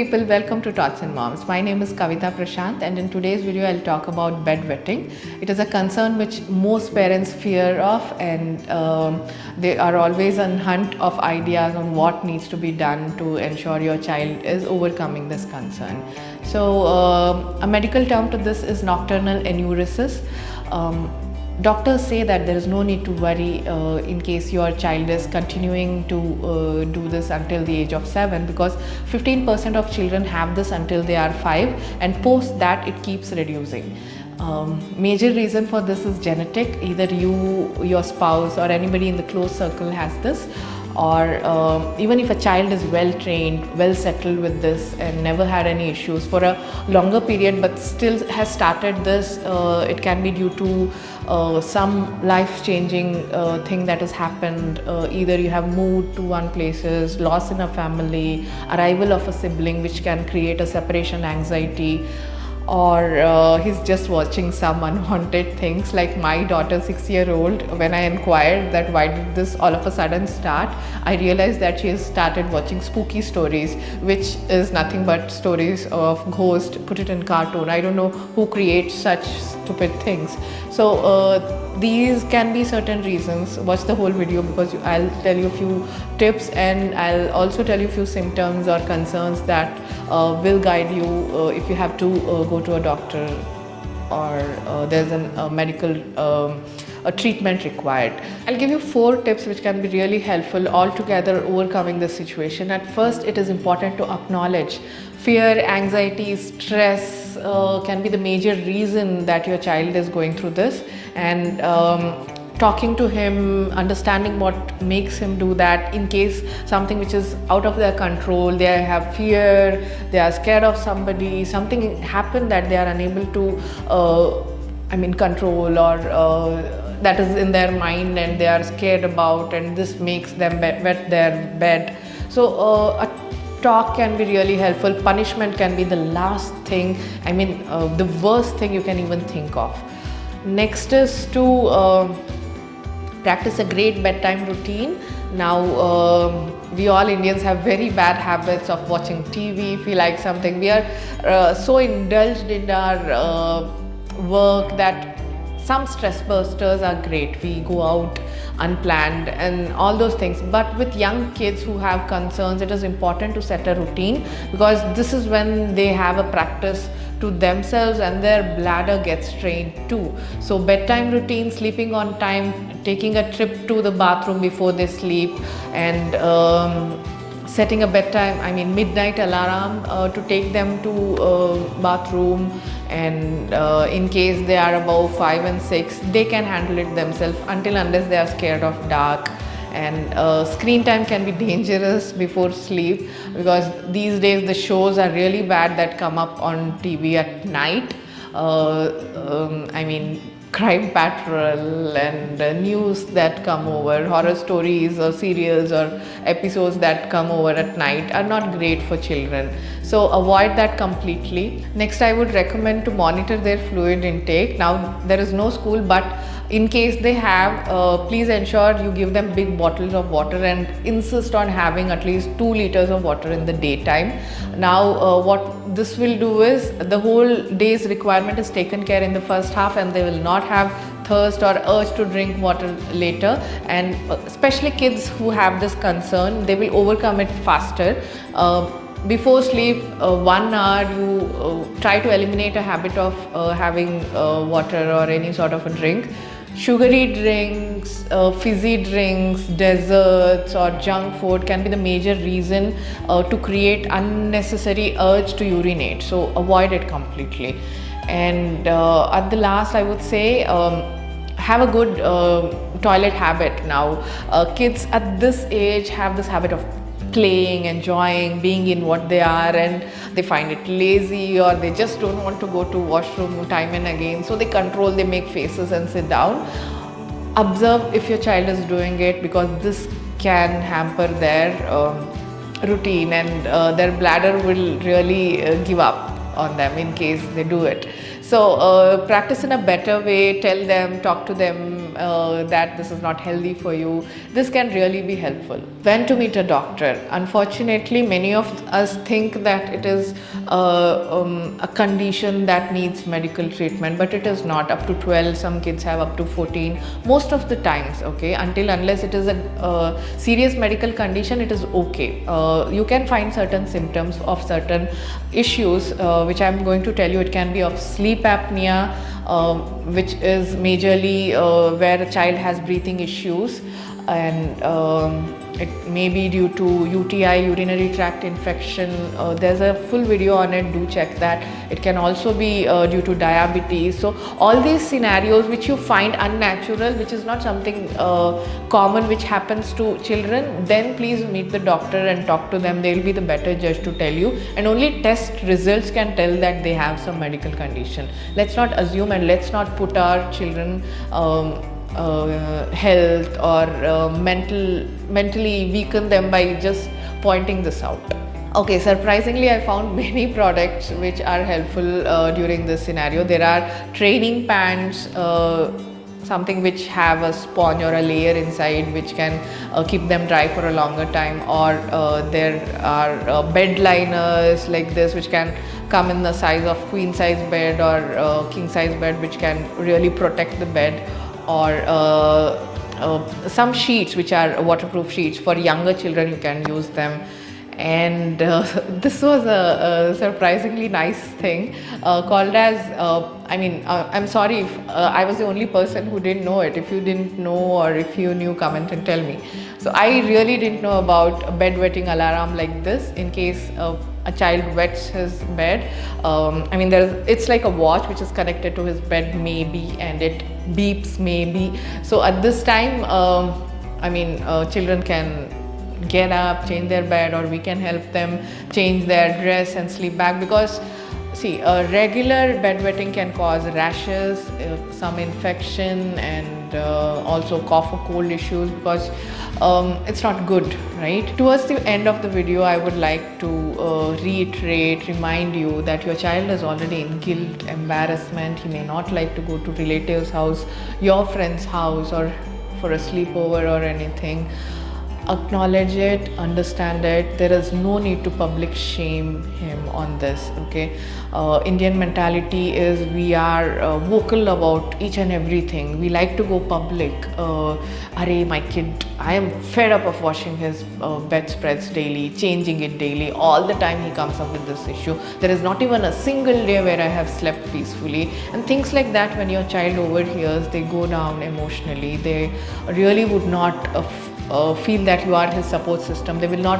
people, welcome to Tots and Moms. My name is Kavita Prashant, and in today's video I'll talk about bed wetting. It is a concern which most parents fear of, and they are always on hunt of ideas on what needs to be done to ensure your child is overcoming this concern. So a medical term to this is nocturnal enuresis. Doctors say that there is no need to worry in case your child is continuing to do this until the age of 7, because 15% of children have this until they are 5, and post that it keeps reducing. Major reason for this is genetic. Either you, your spouse, or anybody in the close circle has this, or even if a child is well trained, well settled with this and never had any issues for a longer period but still has started this, it can be due to some life-changing thing that has happened. Either you have moved to one places, loss in a family, arrival of a sibling which can create a separation anxiety, or he's just watching some unwanted things. Like my daughter, 6-year-old, when I inquired that why did this all of a sudden start, I realized that she has started watching spooky stories, which is nothing but stories of ghosts, put it in cartoon. I don't know who creates such stupid things. So these can be certain reasons. Watch the whole video, because I'll tell you a few tips, and I'll also tell you a few symptoms or concerns that will guide you if you have to go to a doctor, or there's a medical a treatment required. I'll give you 4 tips which can be really helpful altogether overcoming this situation. At first, it is important to acknowledge fear, anxiety, stress can be the major reason that your child is going through this, and talking to him, understanding what makes him do that. In case something which is out of their control, they have fear, they are scared of somebody, something happened that they are unable to control, or that is in their mind and they are scared about, and this makes them wet their bed. So a talk can be really helpful. Punishment can be the last thing, the worst thing you can even think of. Next is to practice a great bedtime routine. Now, we all Indians have very bad habits of watching TV. If we like something, we are so indulged in our work that some stress busters are great. We go out unplanned and all those things. But with young kids who have concerns, it is important to set a routine, because this is when they have a practice to themselves and their bladder gets trained too. So bedtime routine, sleeping on time, taking a trip to the bathroom before they sleep, and setting a bedtime, midnight alarm to take them to bathroom, and in case they are above 5 and 6, they can handle it themselves until unless they are scared of dark. And screen time can be dangerous before sleep, because these days the shows are really bad that come up on TV at night. Crime Patrol and news that come over, horror stories or serials or episodes that come over at night are not great for children. So avoid that completely. Next, I would recommend to monitor their fluid intake. Now, there is no school, but in case they have, please ensure you give them big bottles of water and insist on having at least 2 liters of water in the daytime. Now, what this will do is the whole day's requirement is taken care in the first half, and they will not have thirst or urge to drink water later. And especially kids who have this concern, they will overcome it faster. Before sleep, 1 hour, you try to eliminate a habit of having water or any sort of a drink. Sugary drinks, fizzy drinks, desserts or junk food can be the major reason to create unnecessary urge to urinate. So avoid it completely. And at the last, I would say, have a good toilet habit. Now, kids at this age have this habit of playing, enjoying, being in what they are, and they find it lazy, or they just don't want to go to washroom time and again. So they control, they make faces and sit down. Observe if your child is doing it, because this can hamper their routine, and their bladder will really give up on them in case they do it. So practice in a better way, tell them, talk to them that this is not healthy for you. This can really be helpful. When to meet a doctor? Unfortunately, many of us think that it is a condition that needs medical treatment, but it is not. Up to 12, some kids have up to 14 most of the times, okay, unless it is a serious medical condition, it is okay. You can find certain symptoms of certain issues which I am going to tell you. It can be of sleep apnea, which is majorly where a child has breathing issues, and it may be due to UTI, urinary tract infection. There's a full video on it, do check that. It can also be due to diabetes. So all these scenarios which you find unnatural, which is not something common which happens to children, then please meet the doctor and talk to them. They will be the better judge to tell you, and only test results can tell that they have some medical condition. Let's not assume, and let's not put our children health or mentally weaken them by just pointing this out. Okay, surprisingly, I found many products which are helpful during this scenario. There are training pants, something which have a sponge or a layer inside which can keep them dry for a longer time, or there are bed liners like this which can come in the size of queen size bed or king size bed, which can really protect the bed, or some sheets which are waterproof sheets. For younger children you can use them. And this was a surprisingly nice thing called as I'm sorry if I was the only person who didn't know it. If you didn't know, or if you knew, comment and tell me. So I really didn't know about a bed wetting alarm like this. In case a child wets his bed, it's like a watch which is connected to his bed maybe, and it beeps maybe. So at this time children can get up, change their bed, or we can help them change their dress and sleep back. Because see, regular bedwetting can cause rashes, some infection, and also cough or cold issues, because it's not good, right? Towards the end of the video, I would like to remind you that your child is already in guilt, embarrassment. He may not like to go to relatives' house, your friend's house, or for a sleepover or anything. Acknowledge it, understand it. There is no need to public shame him on this, okay? Indian mentality is we are vocal about each and everything. We like to go public. Arey, my kid, I am fed up of washing his bedspreads daily, changing it daily. All the time he comes up with this issue. There is not even a single day where I have slept peacefully. And things like that, when your child overhears, they go down emotionally. They really would not feel that you are his support system. They will not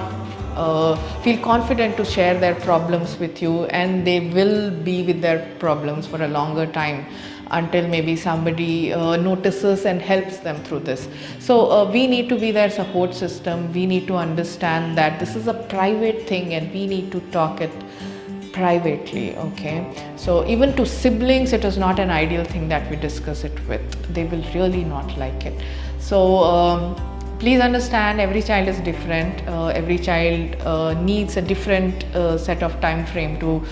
feel confident to share their problems with you, and they will be with their problems for a longer time, until maybe somebody notices and helps them through this. So we need to be their support system. We need to understand that this is a private thing, and we need to talk it privately, okay? So even to siblings, it is not an ideal thing that we discuss it with. They will really not like it. So please understand, every child is different. Every child needs a different set of time frame to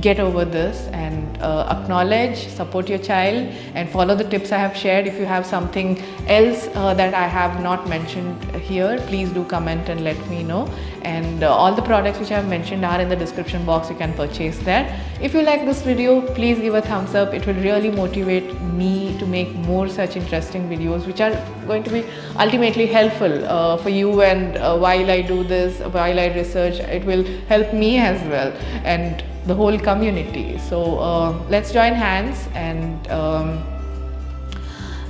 get over this, and acknowledge, support your child, and follow the tips I have shared. If you have something else that I have not mentioned here, please do comment and let me know. And all the products which I have mentioned are in the description box. You can purchase that. If you like this video, please give a thumbs up. It will really motivate me to make more such interesting videos which are going to be ultimately helpful for you. And while I do this, while I research, it will help me as well, and the whole community. So let's join hands, and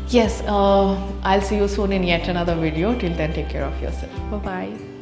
yes, I'll see you soon in yet another video. Till then, take care of yourself. Bye bye.